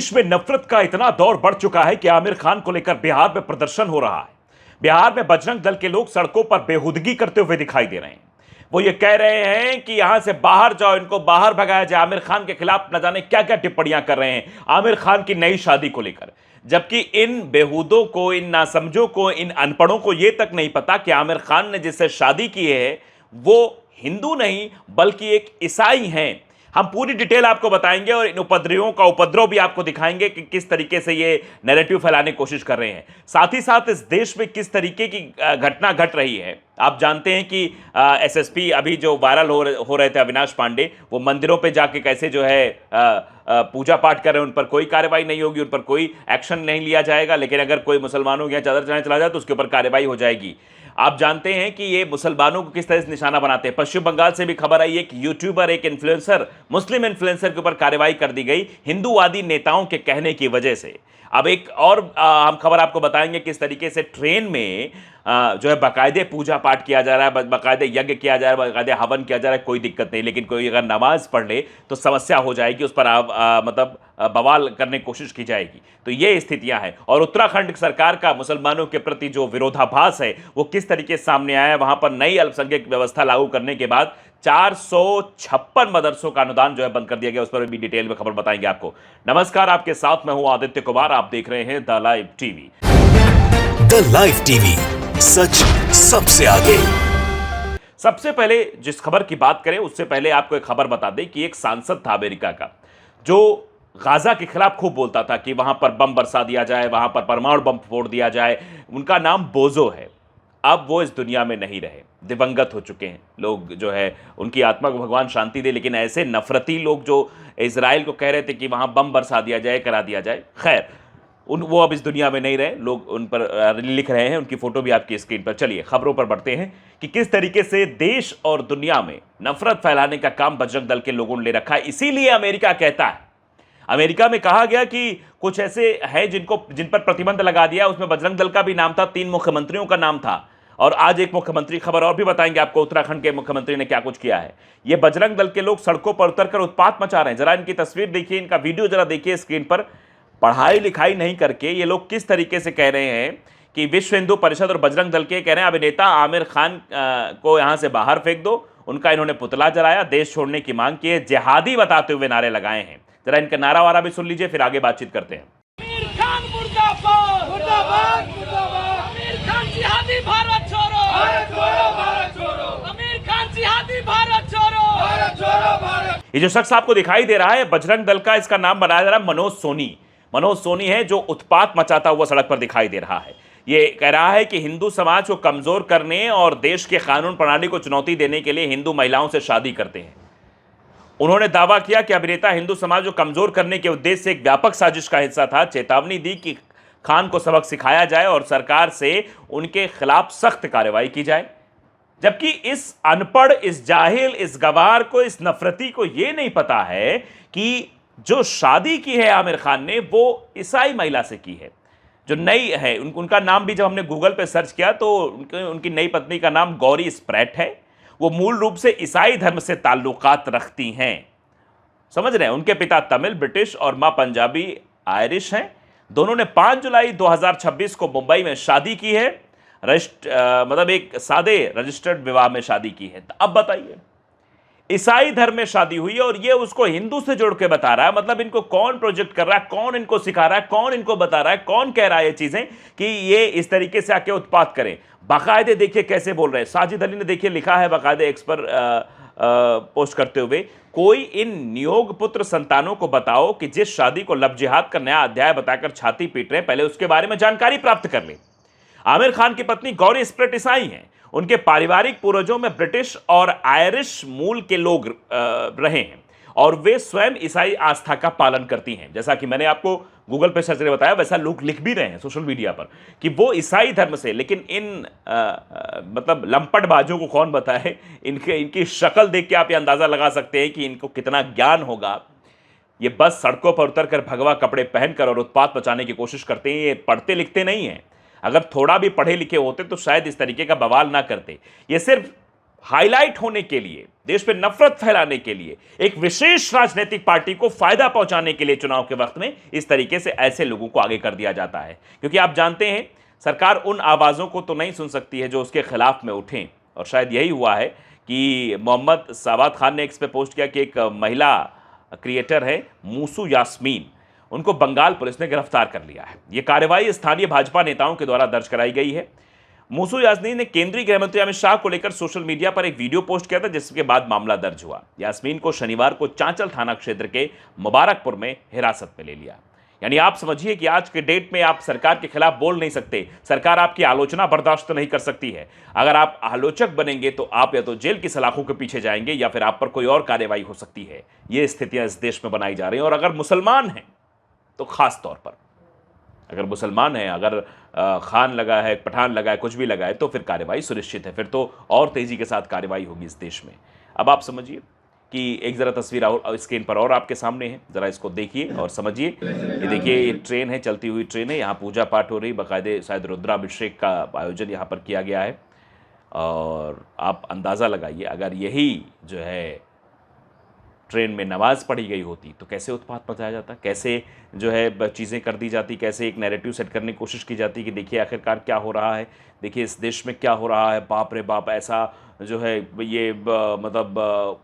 देश में नफरत का इतना दौर बढ़ चुका है कि आमिर खान को लेकर बिहार में प्रदर्शन हो रहा है। बिहार में बजरंग दल के लोग सड़कों पर बेहुदगी करते हुए दिखाई दे रहे हैं। वो ये कह रहे हैं कि यहां से बाहर जाओ, इनको बाहर भगाया जाए। आमिर खान के खिलाफ न जाने क्या क्या टिप्पणियां कर रहे हैं आमिर खान की नई शादी को लेकर। जबकि इन बेहूदों को, इन नासमझों को, इन अनपढ़ों को यह तक नहीं पता कि आमिर खान ने जिससे शादी की है वो हिंदू नहीं बल्कि एक ईसाई हैं। हम पूरी डिटेल आपको बताएंगे और इन उपद्रवियों का उपद्रव भी आपको दिखाएंगे कि किस तरीके से ये नैरेटिव फैलाने की कोशिश कर रहे हैं। साथ ही साथ इस देश में किस तरीके की घटना घट रही है। आप जानते हैं कि एसएसपी अभी जो वायरल हो रहे थे अविनाश पांडे, वो मंदिरों पे जाके कैसे जो है पूजा पाठ कर रहे हैं। उन पर कोई कार्रवाई नहीं होगी, उन पर कोई एक्शन नहीं लिया जाएगा। लेकिन अगर कोई मुसलमानों के यहाँ चादर चढ़ाने चला जाए तो उसके ऊपर कार्रवाई हो जाएगी। आप जानते हैं कि ये मुसलमानों को किस तरह से निशाना बनाते हैं। पश्चिम बंगाल से भी खबर आई है कि यूट्यूबर, एक इन्फ्लुएंसर, मुस्लिम इन्फ्लुएंसर के ऊपर कार्रवाई कर दी गई हिंदूवादी नेताओं के कहने की वजह से। अब एक और हम खबर आपको बताएंगे किस तरीके से ट्रेन में जो है बाकायदे पूजा पाठ किया जा रहा है, बाकायदे यज्ञ किया जा रहा है, बाकायदे हवन किया जा रहा है, कोई दिक्कत नहीं। लेकिन कोई अगर नमाज पढ़ ले तो समस्या हो जाएगी, उस पर मतलब बवाल करने की कोशिश की जाएगी। तो ये स्थितियां हैं। और उत्तराखंड सरकार का मुसलमानों के प्रति जो विरोधाभास है वो किस तरीके से सामने आया है। वहां पर नई अल्पसंख्यक व्यवस्था लागू करने के बाद 456 मदरसों का अनुदान जो है बंद कर दिया गया। उस पर भी डिटेल में खबर बताएंगे आपको। नमस्कार, आपके साथ मैं हूं आदित्य कुमार। आप देख रहे हैं the live TV. The live TV, सच सबसे आगे। सबसे पहले जिस खबर की बात करें उससे पहले आपको एक खबर बता दें कि एक सांसद था अमेरिका का जो गाजा के खिलाफ खूब बोलता था कि वहां पर बम बरसा दिया जाए, वहां पर परमाणु बम फोड़ दिया जाए। उनका नाम बोजो है। अब वो इस दुनिया में नहीं रहे, दिवंगत हो चुके हैं। लोग जो है उनकी आत्मा को भगवान शांति दे। लेकिन ऐसे नफरती लोग जो इजराइल को कह रहे थे कि वहां बम बरसा दिया जाए, करा दिया जाए, खैर वो अब इस दुनिया में नहीं रहे। लोग उन पर लिख रहे हैं, उनकी फोटो भी आपकी स्क्रीन पर। चलिए खबरों पर बढ़ते हैं कि किस तरीके से देश और दुनिया में नफरत फैलाने का काम बजरंग दल के लोगों ने ले रखा है। इसीलिए अमेरिका कहता है, अमेरिका में कहा गया कि कुछ ऐसे हैं जिन पर प्रतिबंध लगा दिया। उसमें बजरंग दल का भी नाम था, 3 मुख्यमंत्रियों का नाम था। और आज एक मुख्यमंत्री, खबर और भी बताएंगे आपको उत्तराखंड के मुख्यमंत्री ने क्या कुछ किया है। ये बजरंग दल के लोग सड़कों पर उतरकर उत्पात मचा रहे हैं। जरा इनकी तस्वीर देखिए, इनका वीडियो जरा देखिए स्क्रीन पर। पढ़ाई लिखाई नहीं करके ये लोग किस तरीके से कह रहे हैं कि विश्व हिंदू परिषद और बजरंग दल के कह रहे हैं अभिनेता आमिर खान को यहां से बाहर फेंक दो। उनका इन्होंने पुतला जलाया, देश छोड़ने की मांग की है, जिहादी बताते हुए नारे लगाए हैं। जरा इनका नारा वारा भी सुन लीजिए, फिर आगे बातचीत करते हैं। आमिर खान मुर्दाबाद, मुर्दाबाद, मुर्दाबाद। आमिर खान जिहादी, भारत छोड़ो, भारत छोड़ो, भारत छोड़ो। आमिर खान जिहादी, भारत छोड़ो, भारत छोड़ो, भारत। ये जो शख्स आपको दिखाई दे रहा है बजरंग दल का, इसका नाम बनाया जा रहा है मनोज सोनी। मनोज सोनी है जो उत्पात मचाता हुआ सड़क पर दिखाई दे रहा है। ये कह रहा है कि हिंदू समाज को कमजोर करने और देश के कानून प्रणाली को चुनौती देने के लिए हिंदू महिलाओं से शादी करते हैं। उन्होंने दावा किया कि अभिनेता हिंदू समाज को कमजोर करने के उद्देश्य से एक व्यापक साजिश का हिस्सा था। चेतावनी दी कि खान को सबक सिखाया जाए और सरकार से उनके खिलाफ सख्त कार्रवाई की जाए। जबकि इस अनपढ़, इस जाहिल, इस गवार को, इस नफरती को यह नहीं पता है कि जो शादी की है आमिर खान ने वो ईसाई महिला से की है जो नई है। उनका नाम भी जब हमने गूगल पे सर्च किया तो उनकी नई पत्नी का नाम गौरी स्प्रैट है। वो मूल रूप से ईसाई धर्म से ताल्लुकात रखती हैं। समझ रहे हैं? उनके पिता तमिल, ब्रिटिश और मां पंजाबी आयरिश हैं। दोनों ने 5 जुलाई 2026 को मुंबई में शादी की है। मतलब एक सादे रजिस्टर्ड विवाह में शादी की है। तो अब बताइए, ईसाई धर्म में शादी हुई है और ये उसको हिंदू से जोड़ के बता रहा है। मतलब इनको कौन प्रोजेक्ट कर रहा है, कौन इनको सिखा रहा है, कौन इनको बता रहा है, कौन कह रहा है ये चीजें कि ये इस तरीके से आके उत्पात करें। बाकायदे देखिए कैसे बोल रहे हैं। साजिद अली ने देखिए लिखा है बाकायदे एक्स पर पोस्ट करते हुए, कोई इन नियोग पुत्र संतानों को बताओ कि जिस शादी को लब जिहाद का नया अध्याय बताकर छाती पीट रहे हैं, पहले उसके बारे में जानकारी प्राप्त कर ले। आमिर खान की पत्नी गौरी स्प्रेट ईसाई हैं। उनके पारिवारिक पूर्वजों में ब्रिटिश और आयरिश मूल के लोग रहे हैं और वे स्वयं ईसाई आस्था का पालन करती हैं। जैसा कि मैंने आपको गूगल पे सर्च करके बताया, वैसा लोग लिख भी रहे हैं सोशल मीडिया पर कि वो ईसाई धर्म से। लेकिन इन मतलब लंपट बाजों को कौन बताए, इनकी शक्ल देख के आप ये अंदाजा लगा सकते हैं कि इनको कितना ज्ञान होगा। ये बस सड़कों पर उतरकर भगवा कपड़े पहनकर और उत्पात मचाने की कोशिश करते हैं। ये पढ़ते लिखते नहीं हैं। अगर थोड़ा भी पढ़े लिखे होते तो शायद इस तरीके का बवाल ना करते। ये सिर्फ हाईलाइट होने के लिए, देश पे नफरत फैलाने के लिए, एक विशेष राजनीतिक पार्टी को फायदा पहुंचाने के लिए चुनाव के वक्त में इस तरीके से ऐसे लोगों को आगे कर दिया जाता है। क्योंकि आप जानते हैं सरकार उन आवाजों को तो नहीं सुन सकती है जो उसके खिलाफ में उठें, और शायद यही हुआ है कि मोहम्मद साबात खान ने एक्स पे पोस्ट किया कि एक महिला क्रिएटर है मूसू यास्मीन, उनको बंगाल पुलिस ने गिरफ्तार कर लिया है। यह कार्रवाई स्थानीय भाजपा नेताओं के द्वारा दर्ज कराई गई है। मूसू यास्मीन ने केंद्रीय गृह मंत्री अमित शाह को लेकर सोशल मीडिया पर एक वीडियो पोस्ट किया था, जिसके बाद मामला दर्ज हुआ। यास्मीन को शनिवार को चांचल थाना क्षेत्र के मुबारकपुर में हिरासत में ले लिया। यानी आप समझिए कि आज के डेट में आप सरकार के खिलाफ बोल नहीं सकते, सरकार आपकी आलोचना बर्दाश्त नहीं कर सकती है। अगर आप आलोचक बनेंगे तो आप या तो जेल की सलाखों के पीछे जाएंगे या फिर आप पर कोई और कार्रवाई हो सकती है। ये स्थितियां इस देश में बनाई जा रही हैं। और अगर मुसलमान हैं तो खास तौर पर, अगर मुसलमान है, अगर खान लगा है, पठान लगा है, कुछ भी लगा है, तो फिर कार्रवाई सुनिश्चित है, फिर तो और तेजी के साथ कार्रवाई होगी इस देश में। अब आप समझिए कि एक ज़रा तस्वीर और स्क्रीन पर और आपके सामने है, ज़रा इसको देखिए और समझिए। ये देखिए, ये ट्रेन है, चलती हुई ट्रेन है, यहाँ पूजा पाठ हो रही, बाकायदे शायद रुद्राभिषेक का आयोजन यहाँ पर किया गया है। और आप अंदाज़ा लगाइए, अगर यही जो है ट्रेन में नमाज पढ़ी गई होती तो कैसे उत्पात मचाया जाता, कैसे जो है चीज़ें कर दी जाती, कैसे एक नैरेटिव सेट करने की कोशिश की जाती कि देखिए आखिरकार क्या हो रहा है, देखिए इस देश में क्या हो रहा है, बाप रे बाप, ऐसा जो है ये मतलब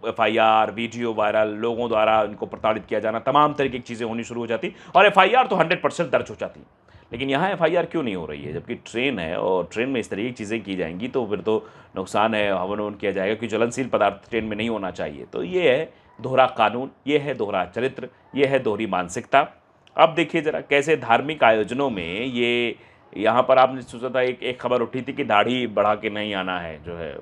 FIR, वीडियो वायरल, लोगों द्वारा इनको प्रताड़ित किया जाना, तमाम तरीके की चीज़ें होनी शुरू हो जाती और FIR तो 100% दर्ज हो जाती। लेकिन यहाँ FIR क्यों नहीं हो रही है, जबकि ट्रेन है और ट्रेन में इस तरीके की चीज़ें की जाएंगी तो फिर तो नुकसान है, हवन ववन किया जाएगा, क्योंकि ज्वलनशील पदार्थ ट्रेन में नहीं होना चाहिए। तो ये है दोहरा कानून, ये है दोहरा चरित्र, ये है दोहरी मानसिकता। अब देखिए ज़रा कैसे धार्मिक आयोजनों में ये, यहाँ पर आपने सोचा था, एक खबर उठी थी कि दाढ़ी बढ़ा के नहीं आना है जो है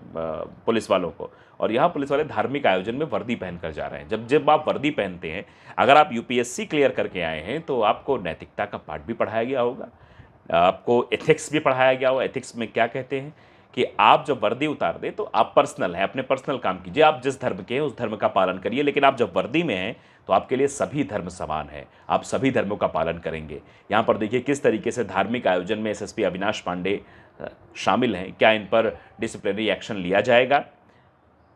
पुलिस वालों को, और यहाँ पुलिस वाले धार्मिक आयोजन में वर्दी पहन कर जा रहे हैं। जब आप वर्दी पहनते हैं, अगर आप UPSC क्लियर करके आए हैं तो आपको नैतिकता का पाठ भी पढ़ाया गया होगा, आपको एथिक्स भी पढ़ाया गया होगा। एथिक्स में क्या कहते हैं कि आप जब वर्दी उतार दें तो आप पर्सनल हैं, अपने पर्सनल काम कीजिए, आप जिस धर्म के हैं उस धर्म का पालन करिए, लेकिन आप जब वर्दी में हैं तो आपके लिए सभी धर्म समान है, आप सभी धर्मों का पालन करेंगे। यहाँ पर देखिए किस तरीके से धार्मिक आयोजन में SSP अविनाश पांडे शामिल हैं, क्या इन पर डिसिप्लिनरी एक्शन लिया जाएगा?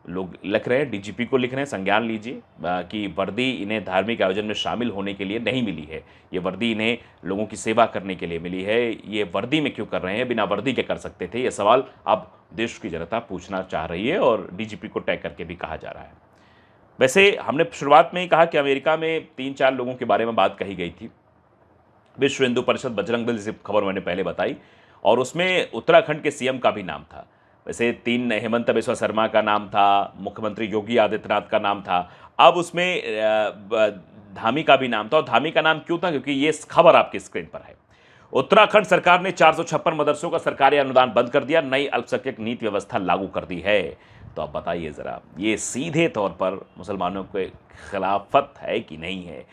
लोग लिख रहे हैं, DGP को लिख रहे हैं, संज्ञान लीजिए कि वर्दी इन्हें धार्मिक आयोजन में शामिल होने के लिए नहीं मिली है, ये वर्दी इन्हें लोगों की सेवा करने के लिए मिली है। ये वर्दी में क्यों कर रहे हैं, बिना वर्दी के कर सकते थे? ये सवाल अब देश की जनता पूछना चाह रही है और DGP को टैग करके भी कहा जा रहा है। वैसे हमने शुरुआत में ही कहा कि अमेरिका में 3-4 लोगों के बारे में बात कही गई थी। विश्व हिंदू परिषद, बजरंग दल, जैसी खबर मैंने पहले बताई, और उसमें उत्तराखंड के CM का भी नाम था। वैसे 3 हेमंत बिस्वा शर्मा का नाम था, मुख्यमंत्री योगी आदित्यनाथ का नाम था, अब उसमें धामी का भी नाम था। और धामी का नाम क्यों था? क्योंकि ये खबर आपकी स्क्रीन पर है। उत्तराखंड सरकार ने 456 मदरसों का सरकारी अनुदान बंद कर दिया, नई अल्पसंख्यक नीति व्यवस्था लागू कर दी है। तो अब बताइए ज़रा, ये सीधे तौर पर मुसलमानों के खिलाफत है कि नहीं है?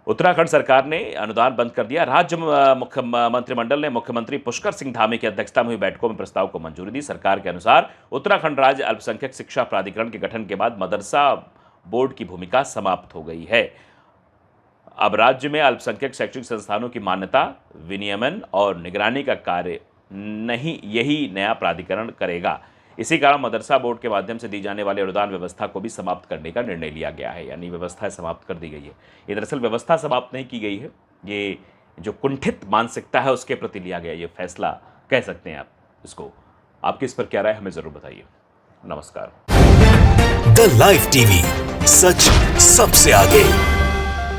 उत्तराखंड सरकार ने अनुदान बंद कर दिया। राज्य मंत्रिमंडल ने मुख्यमंत्री पुष्कर सिंह धामी की अध्यक्षता में हुई बैठकों में प्रस्ताव को मंजूरी दी। सरकार के अनुसार उत्तराखंड राज्य अल्पसंख्यक शिक्षा प्राधिकरण के गठन के बाद मदरसा बोर्ड की भूमिका समाप्त हो गई है। अब राज्य में अल्पसंख्यक शैक्षणिक संस्थानों की मान्यता, विनियमन और निगरानी का कार्य नहीं, यही नया प्राधिकरण करेगा। इसी कारण मदरसा बोर्ड के माध्यम से दी जाने वाली अनुदान व्यवस्था को भी समाप्त करने का निर्णय लिया गया है, यानी व्यवस्था समाप्त कर दी गई है। ये दरअसल व्यवस्था समाप्त नहीं की गई है, ये जो कुंठित मानसिकता है उसके प्रति लिया गया ये फैसला कह सकते हैं आप इसको। आपकी इस पर क्या राय, हमें जरूर बताइए। नमस्कार। द लाइव टीवी, सच सबसे आगे।